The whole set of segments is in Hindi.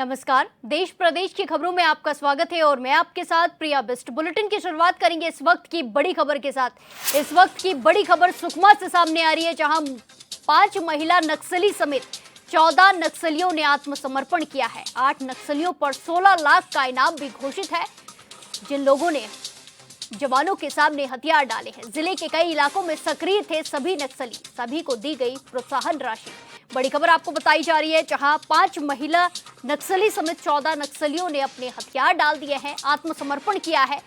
नमस्कार। देश प्रदेश की खबरों में आपका स्वागत है और मैं आपके साथ प्रिया बिस्ट। बुलेटिन की शुरुआत करेंगे इस वक्त की बड़ी खबर के साथ। इस वक्त की बड़ी खबर सुकमा से सामने आ रही है, जहां 5 महिला नक्सली समेत 14 नक्सलियों ने आत्मसमर्पण किया है। 8 नक्सलियों पर 16 लाख का इनाम भी घोषित है। जिन लोगों ने जवानों के सामने हथियार डाले हैं, जिले के कई इलाकों में सक्रिय थे सभी नक्सली, सभी को दी गई प्रोत्साहन राशि। बड़ी खबर आपको बताई जा रही है, जहां 5 महिला नक्सली समेत 14 नक्सलियों ने अपने हथियार डाल दिए हैं, आत्मसमर्पण किया है।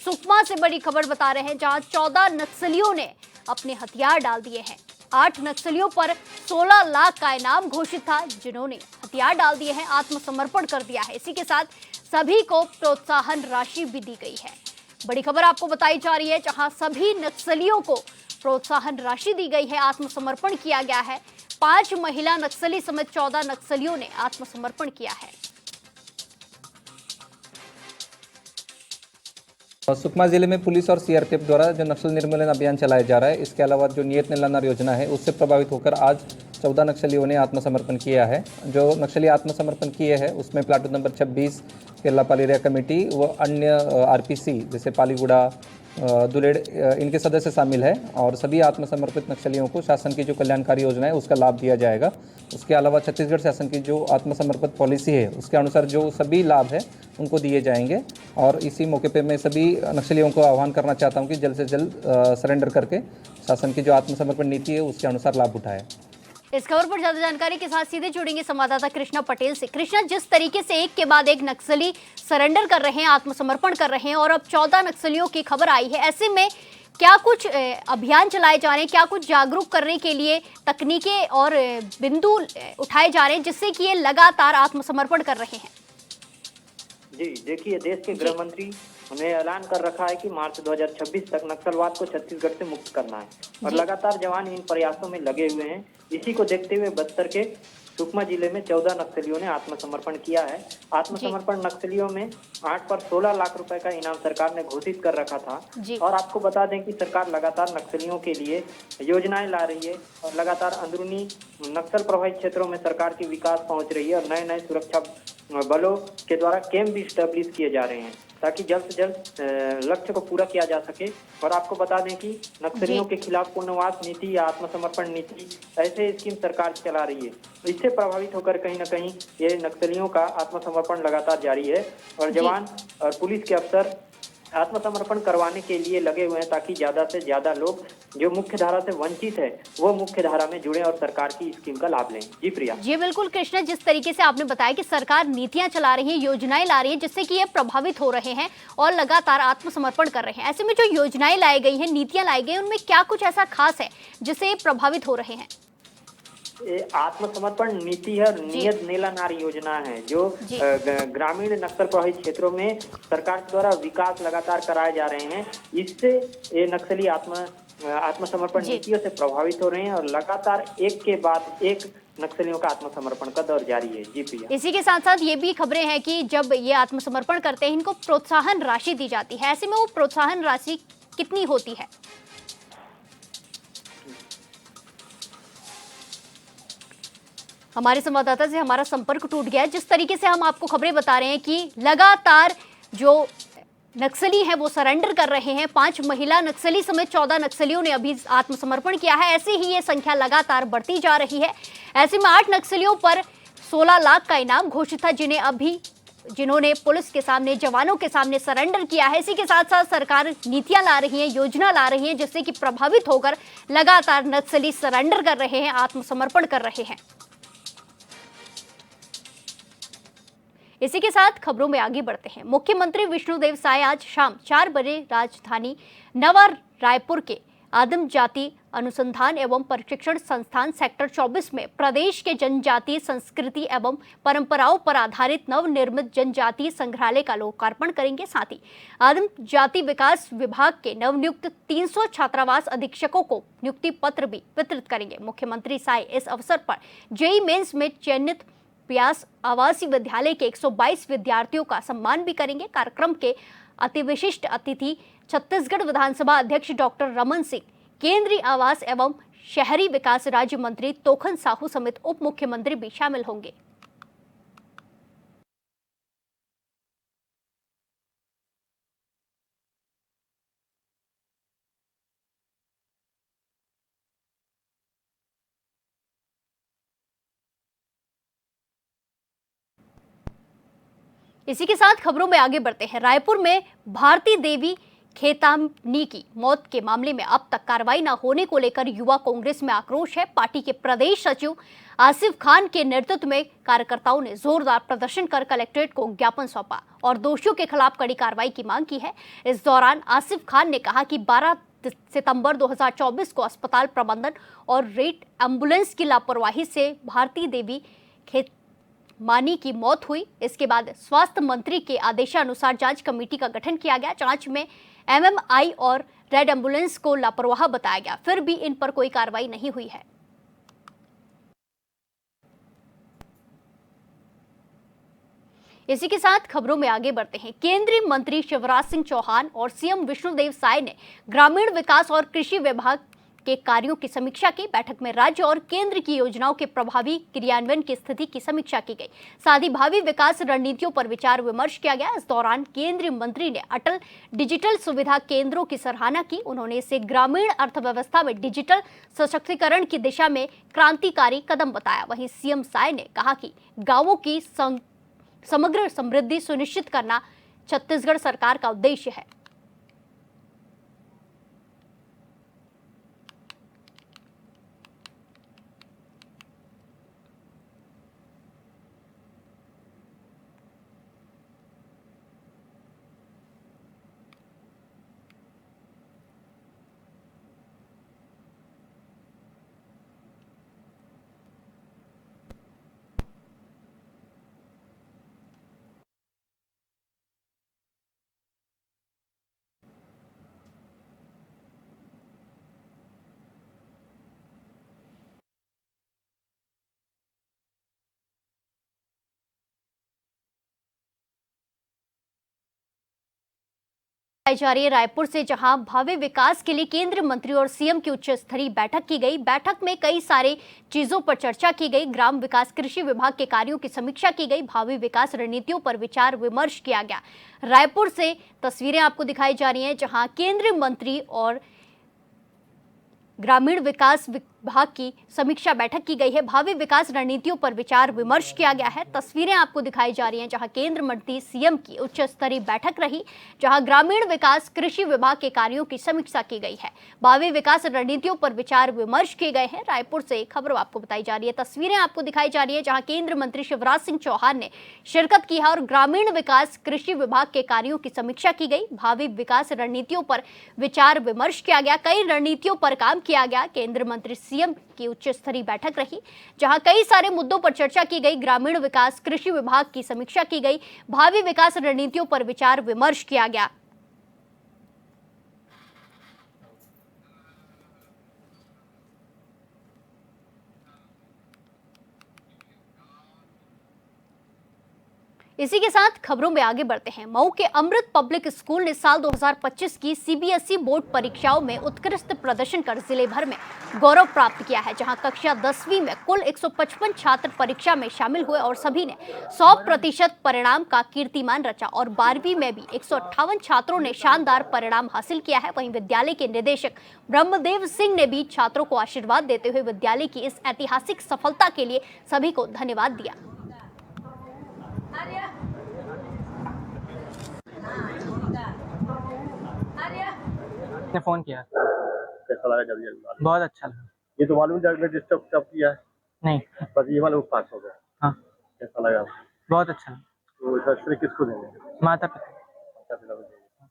सुकमा से बड़ी खबर बता रहे हैं, जहां 14 नक्सलियों ने अपने हथियार डाल दिए हैं। 8 नक्सलियों पर 16 लाख का इनाम घोषित था, जिन्होंने हथियार डाल दिए हैं, आत्मसमर्पण कर दिया है। इसी के साथ सभी को प्रोत्साहन राशि भी दी गई है। बड़ी खबर आपको बताई जा रही है, जहां सभी नक्सलियों को प्रोत्साहन राशि दी गई है, आत्मसमर्पण किया गया है। 5 महिला नक्सली समेत 14 नक्सलियों ने आत्मसमर्पण किया है। सुकमा जिले में पुलिस और सीआरपीएफ द्वारा जो नक्सल निर्मूलन अभियान चलाया जा रहा है, इसके अलावा जो नियत निलंबर योजना है उससे प्रभावित होकर आज 14 नक्सलियों ने आत्मसमर्पण किया है। जो नक्सली आत्मसमर्पण किए हैं उसमें प्लाटून नंबर 26 केरला पालेरिया कमेटी व अन्य आरपीसी जैसे पालीगुड़ा, दुलेड़, इनके सदस्य शामिल है और सभी आत्मसमर्पित नक्सलियों को शासन की जो कल्याणकारी योजना है उसका लाभ दिया जाएगा। उसके अलावा छत्तीसगढ़ शासन की जो आत्मसमर्पित पॉलिसी है उसके अनुसार जो सभी लाभ है उनको दिए जाएंगे। और इसी मौके पे मैं सभी नक्सलियों को आह्वान करना चाहता हूं कि जल्द से जल्द सरेंडर करके शासन की जो आत्मसमर्पण नीति है उसके अनुसार लाभ उठाएं। इस खबर पर ज्यादा जानकारी के साथ सीधे जुड़ेंगे संवाददाता कृष्णा पटेल से। कृष्णा, जिस तरीके से एक के बाद एक नक्सली सरेंडर कर रहे हैं, आत्मसमर्पण कर रहे हैं और अब 14 नक्सलियों की खबर आई है, ऐसे में क्या कुछ अभियान चलाए जा रहे हैं, क्या कुछ जागरूक करने के लिए तकनीकें और बिंदु उठाए जा रहे हैं जिससे कि ये लगातार आत्मसमर्पण कर रहे हैं? जी देखिए, देश के गृह मंत्री ने ऐलान कर रखा है कि मार्च 2026 तक नक्सलवाद को छत्तीसगढ़ से मुक्त करना है और लगातार जवान इन प्रयासों में लगे हुए हैं। इसी को देखते हुए बस्तर के सुकमा जिले में 14 नक्सलियों ने आत्मसमर्पण किया है। आत्मसमर्पण नक्सलियों में 8 पर 16 लाख रुपए का इनाम सरकार ने घोषित कर रखा था। और आपको बता दें कि सरकार लगातार नक्सलियों के लिए योजनाएं ला रही है और लगातार अंदरूनी नक्सल प्रभावित क्षेत्रों में सरकार की विकास पहुंच रही है और नए नए सुरक्षा बलों के द्वारा कैंप भी स्टैब्लिश किए जा रहे हैं ताकि जल्द से जल्द लक्ष्य को पूरा किया जा सके। और आपको बता दें कि नक्सलियों के खिलाफ पुनर्वास नीति या आत्मसमर्पण नीति ऐसे स्कीम सरकार चला रही है। इससे प्रभावित होकर कहीं न कहीं ये नक्सलियों का आत्मसमर्पण लगातार जारी है और जवान और पुलिस के अफसर आत्मसमर्पण करवाने के लिए लगे हुए हैं ताकि ज्यादा से ज्यादा लोग जो मुख्य धारा से वंचित है वो मुख्य धारा में जुड़े और सरकार की स्कीम का लाभ लें। जी प्रिया। जी बिल्कुल कृष्णा, जिस तरीके से आपने बताया कि सरकार नीतियां चला रही है, योजनाएं ला रही है जिससे कि ये प्रभावित हो रहे हैं और लगातार आत्मसमर्पण कर रहे हैं, ऐसे में जो योजनाएं लाई गई है, नीतियां लाई गई, उनमें क्या कुछ ऐसा खास है जिससे प्रभावित हो रहे हैं? आत्मसमर्पण नीति है, नियत नीलानार योजना है जो ग्रामीण नक्सल प्रभावित क्षेत्रों में सरकार द्वारा विकास लगातार कराए जा रहे हैं। इससे ये नक्सली आत्मसमर्पण नीतियों से प्रभावित हो रहे हैं और लगातार एक के बाद एक नक्सलियों का आत्मसमर्पण का दौर जारी है। जी प्रिया। इसी के साथ साथ ये भी खबरें हैं कि जब ये आत्मसमर्पण करते हैं इनको प्रोत्साहन राशि दी जाती है, ऐसे में वो प्रोत्साहन राशि कितनी होती है? हमारे संवाददाता से हमारा संपर्क टूट गया है। जिस तरीके से हम आपको खबरें बता रहे हैं कि लगातार जो नक्सली हैं वो सरेंडर कर रहे हैं। 5 महिला नक्सली समेत 14 नक्सलियों ने अभी आत्मसमर्पण किया है। ऐसे ही ये संख्या लगातार बढ़ती जा रही है। ऐसे में 8 नक्सलियों पर 16 लाख का इनाम घोषित था, जिन्होंने पुलिस के सामने, जवानों के सामने सरेंडर किया है। इसी के साथ साथ सरकार नीतियां ला रही है, योजना ला रही है जिससे कि प्रभावित होकर लगातार नक्सली सरेंडर कर रहे हैं, आत्मसमर्पण कर रहे हैं। इसी के साथ खबरों में आगे बढ़ते हैं। मुख्यमंत्री विष्णुदेव साय आज शाम 4 बजे राजधानी नवा रायपुर के आदिम जाति अनुसंधान एवं प्रशिक्षण संस्थान सेक्टर 24 में प्रदेश के जनजातीय संस्कृति एवं परंपराओं पर आधारित नवनिर्मित जनजातीय संग्रहालय का लोकार्पण करेंगे। साथ ही आदिम जाति विकास विभाग के नवनियुक्त 300 छात्रावास अधीक्षकों को नियुक्ति पत्र भी वितरित करेंगे। मुख्यमंत्री साय इस अवसर पर जेईई मेंस में चयनित व्यास आवासीय विद्यालय के 122 विद्यार्थियों का सम्मान भी करेंगे। कार्यक्रम के अति विशिष्ट अतिथि छत्तीसगढ़ विधानसभा अध्यक्ष डॉक्टर रमन सिंह, केंद्रीय आवास एवं शहरी विकास राज्य मंत्री तोखन साहू समेत उप मुख्यमंत्री भी शामिल होंगे। इसी के साथ खबरों में आगे बढ़ते हैं। रायपुर में भारती देवी खेतानी की मौत के मामले में अब तक कार्रवाई न होने को लेकर युवा कांग्रेस में आक्रोश है। पार्टी के प्रदेश सचिव आसिफ खान के नेतृत्व में कार्यकर्ताओं ने जोरदार प्रदर्शन कर कलेक्ट्रेट को ज्ञापन सौंपा और दोषियों के खिलाफ कड़ी कार्रवाई की मांग की है। इस दौरान आसिफ खान ने कहा कि 12 सितंबर 2024 को अस्पताल प्रबंधन और रेड एम्बुलेंस की लापरवाही से भारती देवी मानी की मौत हुई। इसके बाद स्वास्थ्य मंत्री के आदेशानुसार जांच कमेटी का गठन किया गया। जांच में एमएमआई और रेड एम्बुलेंस को लापरवाह बताया गया, फिर भी इन पर कोई कार्रवाई नहीं हुई है। इसी के साथ खबरों में आगे बढ़ते हैं। केंद्रीय मंत्री शिवराज सिंह चौहान और सीएम विष्णुदेव साय ने ग्रामीण विकास और कृषि विभाग के कार्यों की समीक्षा की। बैठक में राज्य और केंद्र की योजनाओं के प्रभावी क्रियान्वयन की स्थिति की समीक्षा की गई। साथ ही भावी विकास रणनीतियों पर विचार विमर्श किया गया। इस दौरान केंद्रीय मंत्री ने अटल डिजिटल सुविधा केंद्रों की सराहना की। उन्होंने इसे ग्रामीण अर्थव्यवस्था में डिजिटल सशक्तिकरण की दिशा में क्रांतिकारी कदम बताया। वहीं सीएम साय ने कहा कि गांवों की समग्र समृद्धि सुनिश्चित करना छत्तीसगढ़ सरकार का उद्देश्य है। जा रही है रायपुर से, जहां भावी विकास के लिए केंद्रीय मंत्री और सीएम की उच्च स्तरीय बैठक की गई। बैठक में कई सारे चीजों पर चर्चा की गई। ग्राम विकास कृषि विभाग के कार्यों की समीक्षा की गई। भावी विकास रणनीतियों पर विचार विमर्श किया गया। रायपुर से तस्वीरें आपको दिखाई जा रही हैं, जहां केंद्रीय मंत्री और ग्रामीण विकास विभाग की समीक्षा बैठक की गई है। भावी विकास रणनीतियों पर विचार विमर्श किया गया है। तस्वीरें आपको दिखाई जा रही हैं, जहां केंद्र मंत्री सीएम की उच्च स्तरीय बैठक रही, जहां ग्रामीण विकास कृषि विभाग के कार्यों की समीक्षा की गई है। भावी विकास रणनीतियों पर विचार विमर्श किए गए हैं। रायपुर से खबर आपको बताई जा रही है। तस्वीरें आपको दिखाई जा रही है, जहां केंद्रीय मंत्री शिवराज सिंह चौहान ने शिरकत की है और ग्रामीण विकास कृषि विभाग के कार्यों की समीक्षा की गई। भावी विकास रणनीतियों पर विचार विमर्श किया गया। कई रणनीतियों पर काम किया गया। केंद्रीय मंत्री सीएम की उच्च स्तरीय बैठक रही, जहां कई सारे मुद्दों पर चर्चा की गई। ग्रामीण विकास कृषि विभाग की समीक्षा की गई। भावी विकास रणनीतियों पर विचार विमर्श किया गया। इसी के साथ खबरों में आगे बढ़ते हैं। मऊ के अमृत पब्लिक स्कूल ने साल 2025 की सीबीएसई बोर्ड परीक्षाओं में उत्कृष्ट प्रदर्शन कर जिले भर में गौरव प्राप्त किया है, जहां कक्षा 10वीं में कुल 155 छात्र परीक्षा में शामिल हुए और सभी ने 100% परिणाम का कीर्तिमान रचा और 12वीं में भी 158 छात्रों ने शानदार परिणाम हासिल किया है। वहीं विद्यालय के निदेशक ब्रह्मदेव सिंह ने भी छात्रों को आशीर्वाद देते हुए विद्यालय की इस ऐतिहासिक सफलता के लिए सभी को धन्यवाद दिया। ने फोन किया। कैसा लगा जल्दी? बहुत अच्छा लगा। ये तो मालूम है डिस्टर्ब किया है? नहीं, बस ये मालूम पास हो गया। हाँ, कैसा लगा? बहुत अच्छा लगा। तो शास्त्री किसको देंगे? माता पिता। माता पिता को देंगे।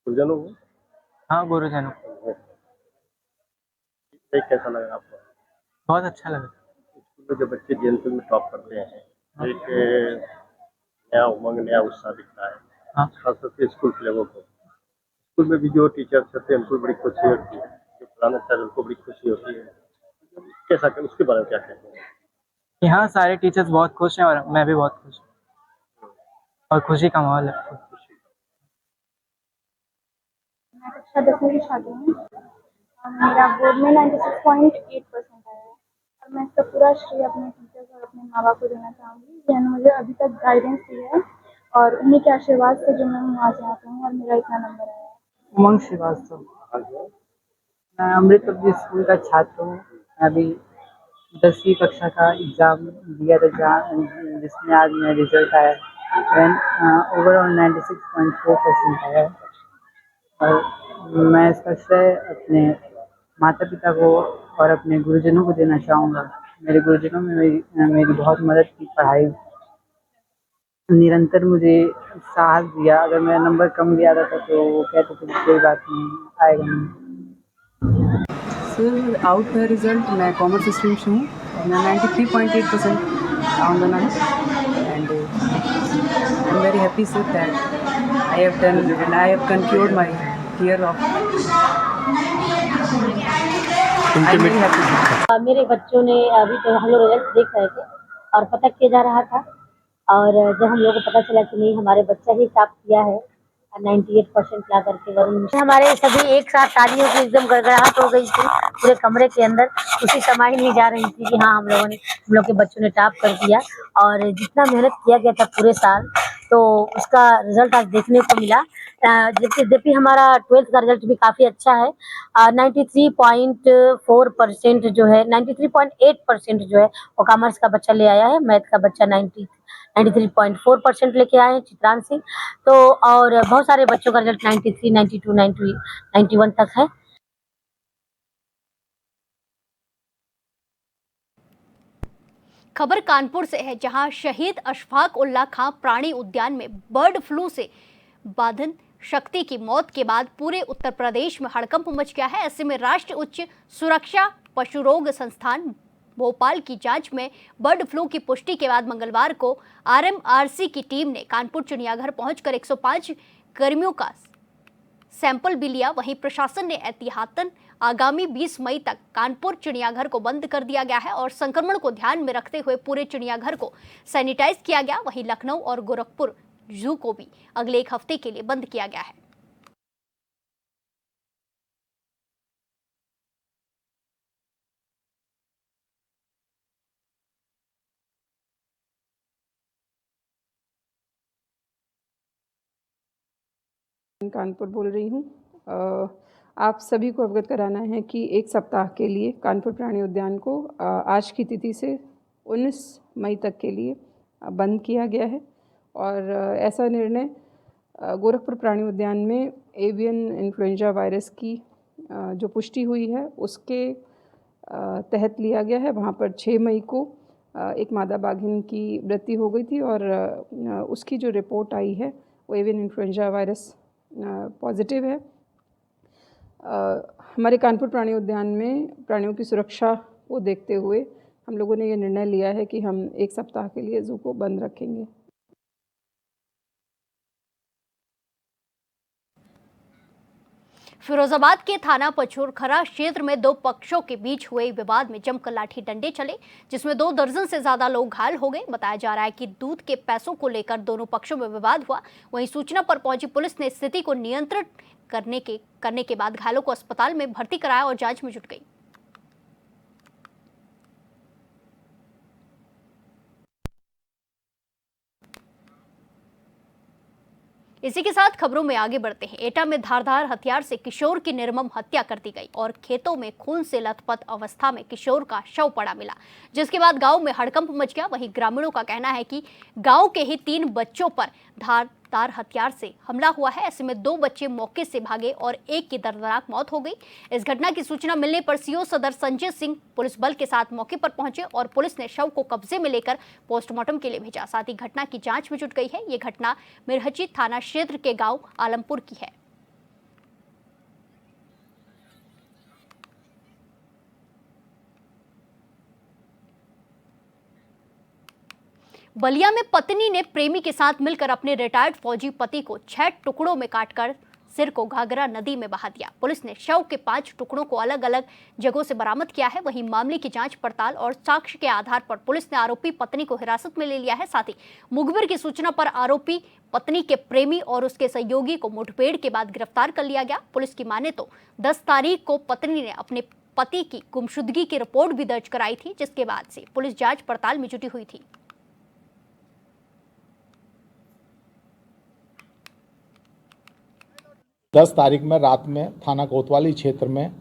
गुरुजनों को? हाँ, गुरुजनों। कैसा लगा आपको? बहुत अच्छा लगा। स्कूल में जो बच्चे जेएनपी में टॉप करते हैं, एक नया उमंग, नया उत्साह दिखता है। हाँ, खास करके स्कूल के लोगों को। स्कूल में भी जो टीचर्स होते हैं उनको बड़ी खुशी होती है, जो पुराने सर उनको बड़ी खुशी होती है। कैसा, उसके बारे में क्या कहते हैं? यहाँ सारे टीचर्स बहुत खुश हैं और मैं भी बहुत खुश हूँ और खुशी का माहौल है। मैं कक्षा 10वीं की छात्र हूँ। मेरा बोर्ड में 96.8% आया है और मैं इसका पूरा श्रेय अपने टीचर्स और अपने माँ बाप को देना चाहूँगी, जिन्होंने मुझे अभी तक गाइडेंस दी है और उन्हीं के आशीर्वाद से जो मैं वहाँ से आता हूँ और मेरा इतना नंबर आया है। उमंग श्रीवास्तव, मैं अमृत पब्लिक स्कूल का छात्र हूँ। अभी 10वीं कक्षा का एग्ज़ाम दिया था, जिसमें आज मेरा रिजल्ट आया। ओवरऑल 96.4% आया है। और मैं इसका श्रेय अपने माता पिता को और अपने गुरुजनों को देना चाहूँगा। मेरे गुरुजनों ने मेरी बहुत मदद की, पढ़ाई निरंतर मुझे साहस दिया। अगर मेरा नंबर कम भी आता था तो वो कहते थे कोई बात नहीं, आएगा नहीं। सर आउट है रिजल्ट, मैं कॉमर्स स्ट्रीम से हूँ और मैं 93.8% राउंड बना है and I am very happy sir that I have done and I have conclude my year of I am very happy. मेरे बच्चों ने अभी तो हम लोग रिजल्ट देख रहे थे और पता किया जा रहा था, और जब हम लोगों को पता चला कि नहीं हमारे बच्चा ही टॉप किया है 98% ला करके वरुण, हमारे सभी एक साथ तालियों की एकदम गड़गड़ाहट हो गई थी पूरे कमरे के अंदर। खुशी समाई नहीं जा रही थी कि हाँ हम लोग के बच्चों ने टॉप कर दिया, और जितना मेहनत किया गया था पूरे साल तो उसका रिजल्ट आज देखने को मिला। जबकि हमारा 12th का रिजल्ट भी काफ़ी अच्छा है। 93.4% जो है, 93.8% जो है वो कॉमर्स का बच्चा ले आया है। मैथ का बच्चा 93.4% लेके आए हैं चित्रांश सिंह। तो और बहुत सारे बच्चों का रिजल्ट 93, 92, 91 तक है। खबर कानपुर से है, जहां शहीद अशफाक उल्लाह खां प्राणी उद्यान में बर्ड फ्लू से बाधिन शक्ति की मौत के बाद पूरे उत्तर प्रदेश में हड़कंप मच गया है। ऐसे में राष्ट्रीय उच्च सुरक्षा पशु रोग संस्थान भोपाल की जांच में बर्ड फ्लू की पुष्टि के बाद मंगलवार को आरएमआरसी की टीम ने कानपुर चिड़ियाघर पहुंचकर 105 कर्मियों का सैंपल भी लिया। वहीं प्रशासन ने एहतियातन आगामी 20 मई तक कानपुर चिड़ियाघर को बंद कर दिया गया है और संक्रमण को ध्यान में रखते हुए पूरे चिड़ियाघर को सैनिटाइज किया गया। वहीं लखनऊ और गोरखपुर जू को भी अगले 1 हफ्ते के लिए बंद किया गया है। कानपुर बोल रही हूँ। आप सभी को अवगत कराना है कि 1 सप्ताह के लिए कानपुर प्राणी उद्यान को आज की तिथि से 19 मई तक के लिए बंद किया गया है। और ऐसा निर्णय गोरखपुर प्राणी उद्यान में एवियन इन्फ्लुएंजा वायरस की जो पुष्टि हुई है उसके तहत लिया गया है। वहाँ पर 6 मई को एक मादा बाघिन की मृत्यु हो गई थी और उसकी जो रिपोर्ट आई है वो एवियन इन्फ्लुएंजा वायरस पॉजिटिव है। हमारे कानपुर प्राणी उद्यान में प्राणियों की सुरक्षा को देखते हुए हम लोगों ने ये निर्णय लिया है कि हम 1 सप्ताह के लिए जू को बंद रखेंगे। फिरोजाबाद के थाना पचोरखरा क्षेत्र में 2 पक्षों के बीच हुए विवाद में जमकर लाठी डंडे चले, जिसमें 2 दर्जन से ज्यादा लोग घायल हो गए। बताया जा रहा है कि दूध के पैसों को लेकर दोनों पक्षों में विवाद हुआ। वहीं सूचना पर पहुंची पुलिस ने स्थिति को नियंत्रित करने के बाद घायलों को अस्पताल में भर्ती कराया और जांच में जुट गई। इसी के साथ खबरों में आगे बढ़ते हैं। एटा में धारदार हथियार से किशोर की निर्मम हत्या कर दी गई और खेतों में खून से लथपथ अवस्था में किशोर का शव पड़ा मिला, जिसके बाद गांव में हड़कंप मच गया। वहीं ग्रामीणों का कहना है कि गांव के ही 3 बच्चों पर धारदार हथियार से हमला हुआ है। ऐसे में 2 बच्चे मौके से भागे और एक की दर्दनाक मौत हो गई। इस घटना की सूचना मिलने पर सीओ सदर संजय सिंह पुलिस बल के साथ मौके पर पहुंचे और पुलिस ने शव को कब्जे में लेकर पोस्टमार्टम के लिए भेजा। साथ ही घटना की जांच में जुट गई है। ये घटना मिरहची थाना क्षेत्र के गांव आलमपुर की है। बलिया में पत्नी ने प्रेमी के साथ मिलकर अपने रिटायर्ड फौजी पति को 6 टुकड़ों में काटकर सिर को घाघरा नदी में बहा दिया। पुलिस ने शव के 5 टुकड़ों को अलग अलग जगहों से बरामद किया है। वहीं मामले की जांच पड़ताल और साक्ष्य के आधार पर पुलिस ने आरोपी पत्नी को हिरासत में ले लिया है। साथ ही मुखबिर की सूचना पर आरोपी पत्नी के प्रेमी और उसके सहयोगी को मुठभेड़ के बाद गिरफ्तार कर लिया गया। पुलिस की माने तो 10 तारीख को पत्नी ने अपने पति की गुमशुदगी की रिपोर्ट भी दर्ज कराई थी, जिसके बाद से पुलिस जांच पड़ताल में जुटी हुई थी। दस तारीख में रात में थाना कोतवाली क्षेत्र में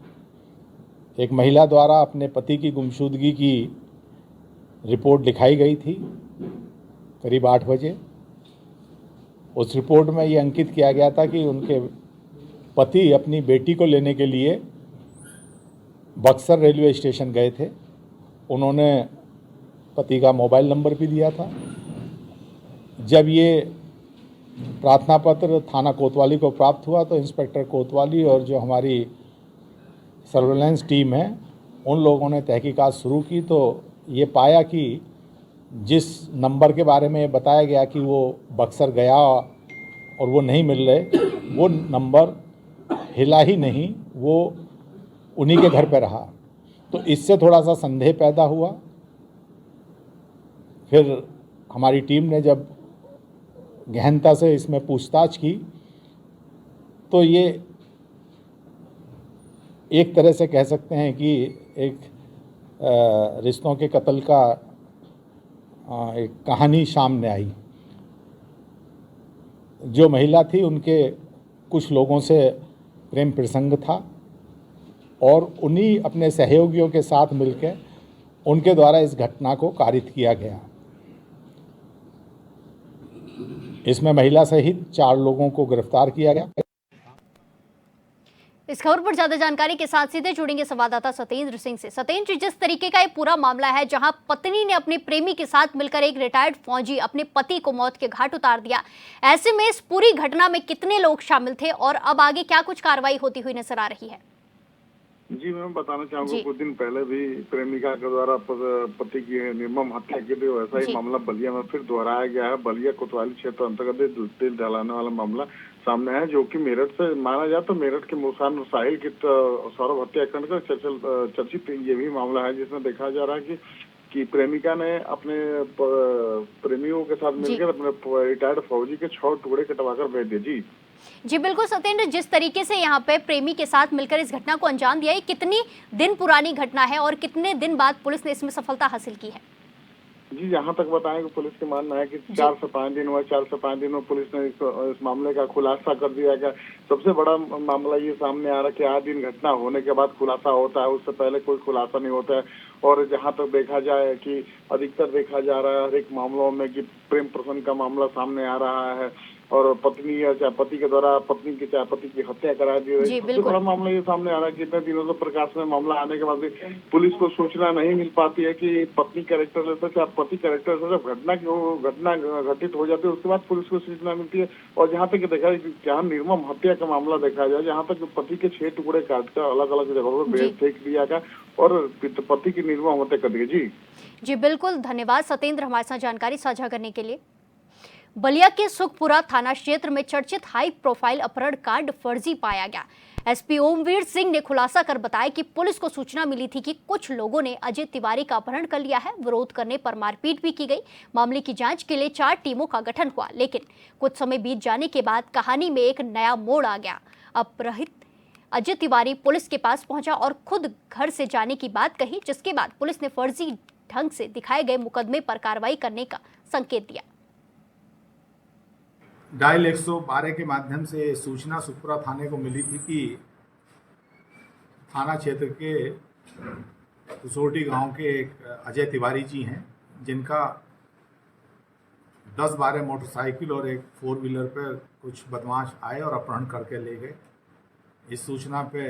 एक महिला द्वारा अपने पति की गुमशुदगी की रिपोर्ट लिखाई गई थी करीब 8 बजे। उस रिपोर्ट में ये अंकित किया गया था कि उनके पति अपनी बेटी को लेने के लिए बक्सर रेलवे स्टेशन गए थे। उन्होंने पति का मोबाइल नंबर भी दिया था। जब ये प्रार्थना पत्र थाना कोतवाली को प्राप्त हुआ तो इंस्पेक्टर कोतवाली और जो हमारी सर्वेलेंस टीम है उन लोगों ने तहकीकात शुरू की तो ये पाया कि जिस नंबर के बारे में बताया गया कि वो बक्सर गया और वो नहीं मिल रहे, वो नंबर हिला ही नहीं, वो उन्हीं के घर पे रहा। तो इससे थोड़ा सा संदेह पैदा हुआ। फिर हमारी टीम ने जब गहनता से इसमें पूछताछ की तो ये एक तरह से कह सकते हैं कि एक रिश्तों के कत्ल का एक कहानी सामने आई। जो महिला थी उनके कुछ लोगों से प्रेम प्रसंग था और उन्हीं अपने सहयोगियों के साथ मिलकर उनके द्वारा इस घटना को कारित किया गया। इसमें महिला सहित 4 लोगों को गिरफ्तार किया गया। इस खबर पर ज्यादा जानकारी के साथ सीधे जुड़ेंगे संवाददाता सत्येंद्र सिंह से। सत्येंद्र, जिस तरीके का ये पूरा मामला है जहां पत्नी ने अपने प्रेमी के साथ मिलकर एक रिटायर्ड फौजी अपने पति को मौत के घाट उतार दिया, ऐसे में इस पूरी घटना में कितने लोग शामिल थे और अब आगे क्या कुछ कार्रवाई होती हुई नजर आ रही है? जी, मैं बताना चाहूँगा कुछ दिन पहले भी प्रेमिका के द्वारा पति की निर्मम हत्या की थी। वैसा ही मामला बलिया में फिर दोहराया गया है। बलिया कोतवाली क्षेत्र अंतर्गत दिल दहलाने वाला मामला सामने है, जो कि मेरठ से माना जाए तो मेरठ के मुसान साहिल की सौरभ हत्याकांड का चर्चित ये भी मामला है, जिसमें देखा जा रहा है कि प्रेमिका ने अपने प्रेमियों के साथ मिलकर अपने रिटायर्ड फौजी के 6 टुकड़े कटवाकर भेज दिए। जी बिल्कुल सत्येंद्र, जिस तरीके से यहाँ पे प्रेमी के साथ मिलकर इस घटना को अंजाम दिया, ये कितनी दिन पुरानी घटना है और कितने दिन बाद पुलिस ने इसमें सफलता हासिल की है? जी, यहाँ तक बताएं कि पुलिस का मानना है कि 4 से 5 दिन हुआ। 4 से 5 दिन में पुलिस ने इस मामले का खुलासा कर दिया गया। सबसे बड़ा मामला ये सामने आ रहा है कि आज दिन घटना होने के बाद खुलासा होता है, उससे पहले कोई खुलासा नहीं होता है। और जहाँ तक देखा जाए कि अधिकतर देखा जा रहा है हर एक मामलों में कि प्रेम प्रसंग का मामला सामने आ रहा है और पत्नी या चाहे पति के द्वारा पत्नी की चाहे पति की हत्या करा दी है। सबसे बड़ा मामला ये सामने आ रहा है कि इतने दिनों से प्रकाश में मामला आने के बाद भी पुलिस को सूचना नहीं मिल पाती है कि पत्नी कैरेक्टर लेता है, पति कैरेक्टर से जब घटना घटित हो जाती है उसके बाद पुलिस को सूचना मिलती है। और जहाँ तक देखा जाए जहाँ निर्मम हत्या का मामला देखा जाए, जहाँ तक पति के 6 टुकड़े काटकर अलग अलग जगहों पर फेंक दिया गया और पति की निर्मम हत्या कर दी। जी बिल्कुल, धन्यवाद सत्येंद्र हमारे साथ जानकारी साझा करने के लिए। बलिया के सुखपुरा थाना क्षेत्र में चर्चित हाई प्रोफाइल अपहरण कांड फर्जी पाया गया। एसपी ओमवीर सिंह ने खुलासा कर बताया कि पुलिस को सूचना मिली थी कि कुछ लोगों ने अजय तिवारी का अपहरण कर लिया है। विरोध करने पर मारपीट भी की गई। मामले की जांच के लिए 4 टीमों का गठन हुआ, लेकिन कुछ समय बीत जाने के बाद कहानी में एक नया मोड़ आ गया। अपहृत अजय तिवारी पुलिस के पास पहुंचा और खुद घर से जाने की बात कही, जिसके बाद पुलिस ने फर्जी ढंग से दिखाए गए मुकदमे पर कार्रवाई करने का संकेत दिया। डायल 112 के माध्यम से सूचना सुखपुरा थाने को मिली थी कि थाना क्षेत्र के कसोटी गांव के एक अजय तिवारी जी हैं, जिनका 10-12 मोटरसाइकिल और एक 4 व्हीलर पर कुछ बदमाश आए और अपहरण करके ले गए। इस सूचना पे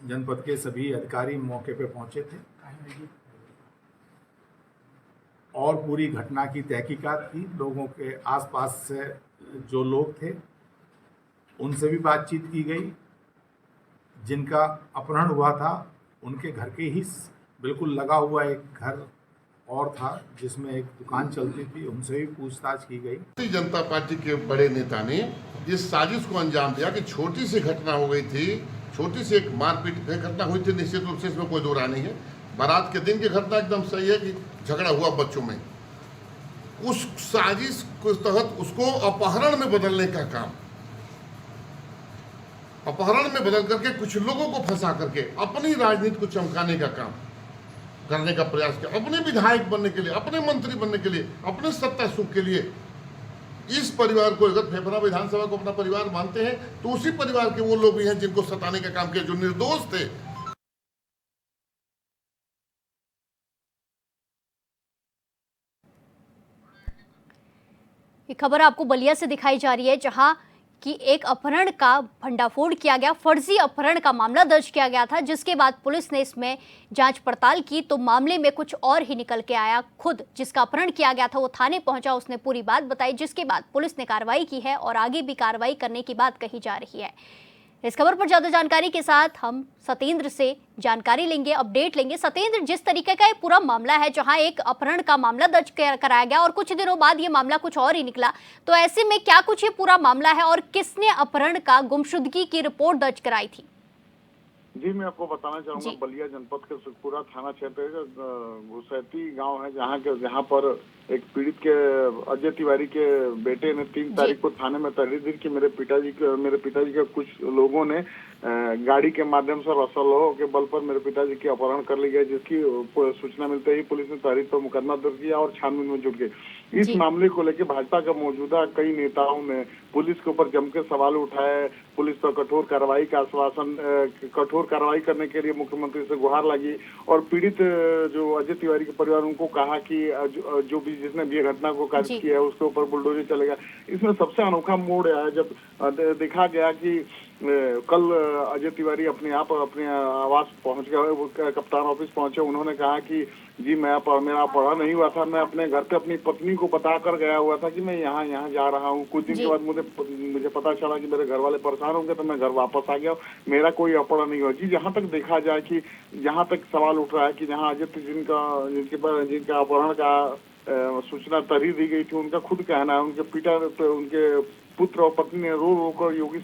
जनपद के सभी अधिकारी मौके पे पहुंचे थे और पूरी घटना की तहकीकात की। लोगों के आसपास से जो लोग थे उनसे भी बातचीत की गई। जिनका अपहरण हुआ था उनके घर के ही बिल्कुल लगा हुआ एक घर और था जिसमें एक दुकान चलती थी, उनसे भी पूछताछ की गई। भारतीय जनता पार्टी के बड़े नेता ने इस साजिश को अंजाम दिया कि छोटी सी घटना हो गई थी, छोटी सी एक मारपीट घटना हुई थी, निश्चित रूप से इसमें कोई दो राय नहीं है। बारात के दिन की घटना एकदम सही है कि झगड़ा हुआ बच्चों में, उस साजिश के तहत उसको अपहरण में बदलने का काम, अपहरण में बदल करके कुछ लोगों को फंसा करके अपनी राजनीति को चमकाने का काम करने का प्रयास किया, अपने विधायक बनने के लिए, अपने मंत्री बनने के लिए, अपने सत्ता सुख के लिए। इस परिवार को अगर फेफड़ा विधानसभा को अपना परिवार मानते हैं तो उसी परिवार के वो लोग भी हैं जिनको सताने का काम किया, जो निर्दोष थे। एक खबर आपको बलिया से दिखाई जा रही है, जहां कि एक अपहरण का भंडाफोड़ किया गया, फर्जी अपहरण का मामला दर्ज किया गया था, जिसके बाद पुलिस ने इसमें जांच पड़ताल की तो मामले में कुछ और ही निकल के आया। खुद जिसका अपहरण किया गया था वो थाने पहुंचा, उसने पूरी बात बताई, जिसके बाद पुलिस ने कार्रवाई की है और आगे भी कार्रवाई करने की बात कही जा रही है। इस खबर पर ज्यादा जानकारी के साथ हम सतेंद्र से जानकारी लेंगे, अपडेट लेंगे। सतेंद्र, जिस तरीके का ये पूरा मामला है, जहां एक अपहरण का मामला दर्ज कराया गया और कुछ दिनों बाद ये मामला कुछ और ही निकला, तो ऐसे में क्या कुछ ये पूरा मामला है और किसने अपहरण का गुमशुदगी की रिपोर्ट दर्ज कराई थी? जी, मैं आपको बताना चाहूंगा, बलिया जनपद के सुखपुरा थाना क्षेत्र का घुसैती गांव है, जहां पर एक पीड़ित के अजय तिवारी के बेटे ने 3 तारीख को थाने में तहरीर दी कि मेरे पिताजी के कुछ लोगों ने गाड़ी के माध्यम से रसलों के बल पर मेरे पिताजी की अपहरण कर ली गई, जिसकी सूचना मिलते ही पुलिस ने तहरीर पर मुकदमा दर्ज किया और छानबीन में जुट गई। इस मामले को लेकर भाजपा का मौजूदा कई नेताओं ने पुलिस के ऊपर जम के सवाल उठाए, पुलिस पर कठोर कार्रवाई का आश्वासन, कठोर कार्रवाई करने के लिए मुख्यमंत्री से गुहार लगी और पीड़ित जो अजय तिवारी के परिवार उनको कहा कि जो भी जिसने भी घटना को कार्य किया है उसके ऊपर बुलडोजर चलेगा। इसमें सबसे अनोखा मोड़ आया जब देखा गया कि कल अजय तिवारी अपने आवास पहुंच गए, कप्तान ऑफिस पहुंचे। उन्होंने कहा कि जी मेरा पढ़ा नहीं हुआ था, मैं अपने घर पे अपनी पत्नी को बता कर गया हुआ था कि मैं यहाँ जा रहा हूँ। कुछ दिन के बाद मुझे पता चला कि मेरे घर वाले परेशान होंगे, तो मैं घर वापस आ गया, मेरा कोई अपहरण नहीं हुआ। जी, जहाँ तक देखा जाए कि जहाँ तक सवाल उठ रहा है कि जहाँ अजय जिनका अपहरण का सूचना तहरीर दी गई थी, उनका खुद कहना है उनके पुत्र और पत्नी ने रो कर योगी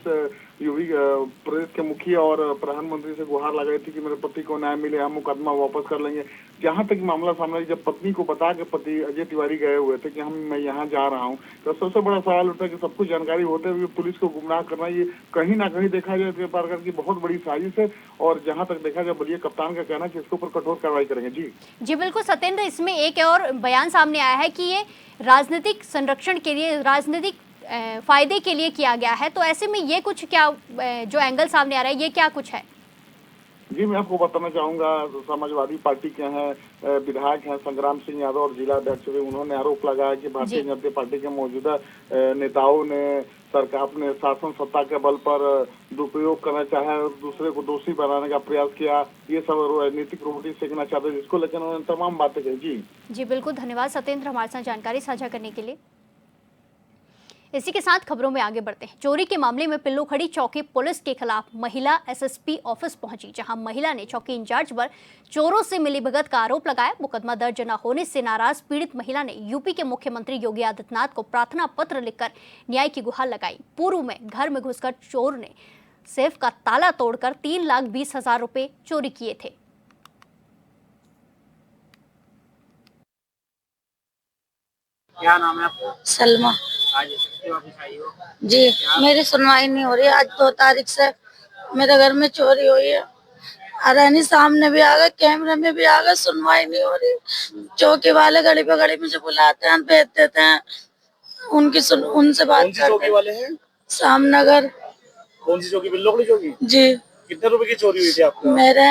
प्रदेश के मुखिया और प्रधानमंत्री से गुहार लगाई थी कि मेरे पति को न्याय मिले, हम मुकदमा वापस कर लेंगे। जहाँ तक मामला सामने जब पत्नी को बता के पति अजय तिवारी गए हुए थे कि मैं यहाँ जा रहा हूँ, तो सबसे बड़ा सवाल उठा कि सब कुछ जानकारी होते हुए पुलिस को गुमराह करना, ये कहीं ना कहीं देखा जाए तो की बहुत बड़ी साजिश है। और जहाँ तक देखा जाए बलिया कप्तान का कहना है कि इसके ऊपर कठोर कार्रवाई करेंगे। जी बिल्कुल सतेंद्र, इसमें एक और बयान सामने आया है कि ये राजनीतिक संरक्षण के लिए, राजनीतिक फायदे के लिए किया गया है, तो ऐसे में ये कुछ क्या जो एंगल सामने आ रहा है, ये क्या कुछ है? जी, मैं आपको बताना चाहूंगा, समाजवादी पार्टी के हैं विधायक हैं संग्राम सिंह यादव और जिला अध्यक्ष भी, उन्होंने आरोप लगाया कि भारतीय जनता पार्टी के मौजूदा नेताओं ने सरकार अपने शासन सत्ता के बल पर दुरुपयोग करना चाहे और दूसरे को दोषी बनाने का प्रयास किया। ये सब राजनीतिक रोटी सेकना चाहते, जिसको लेकर उन्होंने तमाम बातें कही। जी बिल्कुल, धन्यवाद सतेंद्र हमारे साथ जानकारी साझा करने के लिए। इसी के साथ खबरों में आगे बढ़ते हैं। चोरी के मामले में पिल्लूखड़ी चौकी पुलिस के खिलाफ महिला एसएसपी ऑफिस पहुंची, जहां महिला ने चौकी इंचार्ज पर चोरों से मिलीभगत का आरोप लगाया। मुकदमा दर्ज न होने से नाराज पीड़ित महिला ने यूपी के मुख्यमंत्री योगी आदित्यनाथ को प्रार्थना पत्र लिखकर न्याय की गुहार लगाई। पूर्व में घर में घुसकर चोर ने सेफ का ताला तोड़कर 3,20,000 रुपए चोरी किए थे। क्या नाम है आपका? सलमा। आज ऑफिस आई हो? जी, मेरी सुनवाई नहीं हो रही। आज 2 तारीख से मेरे घर में चोरी हुई है। अरानी सामने भी आ गए, कैमरे में भी आ गए, सुनवाई नहीं हो रही। चौकी वाले घड़ी पे घड़ी मुझे बुलाते हैं, भेज देते हैं, उनसे बात करते हैं। चौकी वाले हैं? सामनगर। कौन सी चौकी? बिल्लोकड़ी चौकी? जी। कितने रुपए की चोरी हुई थी आपको? मेरे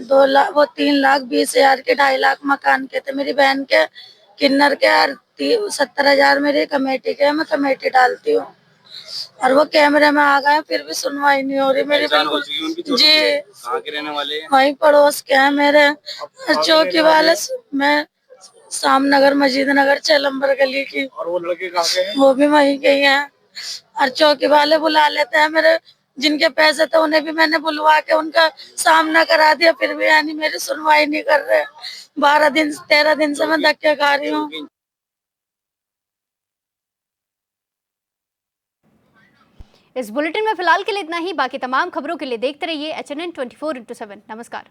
3,20,000 के 2.5 लाख मकान के थे। मेरी बहन के किन्नर के 70,000 मेरी कमेटी के, मैं कमेटी डालती हूँ और वो कैमरे में आ गए, फिर भी सुनवाई नहीं हो रही मेरी। बिल्कुल जी। कहाँ के रहने वाले हैं? वहीं पड़ोस के हैं मेरे। चौकी वाले मैं सामनगर मजीद नगर 6 नंबर गली की। और वो लड़के कहाँ के हैं? वो भी वहीं के ही हैं। और चौकी वाले बुला लेते हैं मेरे, जिनके पैसे थे उन्हें भी मैंने बुलवा के उनका सामना करा दिया, फिर भी यानी मेरी सुनवाई नहीं कर रहे। 13 दिन से मैं धक्के खा रही हूँ। इस बुलेटिन में फिलहाल के लिए इतना ही। बाकी तमाम खबरों के लिए देखते रहिए HNN 24/7। नमस्कार।